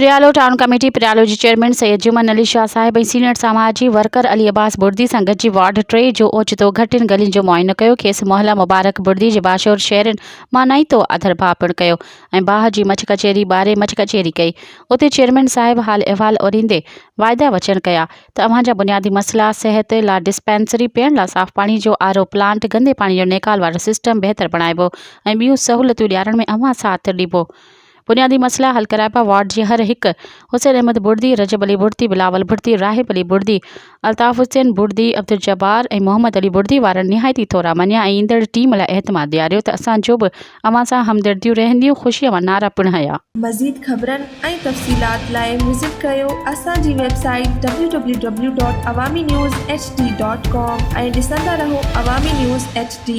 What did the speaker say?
पिरालो town committee पिरालो जी chairman Syed Juman Ali Shah साहिब ऐं senior समाजी worker Ali Abbas बुर्दी सां गॾिजी वार्ड 3 जो ओचितो घटियुनि गलियुनि जो मुआइनो कयो। खेसि मोहल्ला मुबारक बुर्दी जे बाशोर शहरनि मां नाइतो आधर भाउ पिणु कयो ऐं बाह जी मछ कचेरी ॿारे मछ कचेरी कई। उते चेयरमैन साहिब हाल अहिवाल ओरींदे वाइदा वचन कया त अव्हां जा बुनियादी मसइला सिहत लाइ डिस्पेंसरी, पीअण लाइ साफ़ पाणी जो आरो प्लांट, गंदे पाणी जो नेकाल वारो सिस्टम बहितर बणाइबो ऐं ॿियूं सहूलियतूं ॾियारण में अव्हां साथ ॾिबो। बुनियादी मसइला हल कराइबा। वार्ड जी हर हिकु हुसैन अहमद बुर्दी, रजब अली बुर्दी, बिलावल बुर्दी, राहिब अली बुर्दी, अल्ताफ़ हुसैन बुर्दी, अब्दुल जब्बार ऐं मोहम्मद अली बुर्दी वारनि निहायती थोरा मञिया ऐं ईंदड़ टीम लाइ एतमाद ॾियारियो त असांजो बि अव्हां सां हमदर्दियूं रहंदियूं। ख़ुशीअ वारा नारा पिणु हया। मज़ीद ख़बरनि ऐं तफ़सीलात लाइ विज़िट कयो असांजी वेबसाइट www.awamiNewsHD.com ऐं ॾिसंदा रहो अवामी न्यूज़ HD।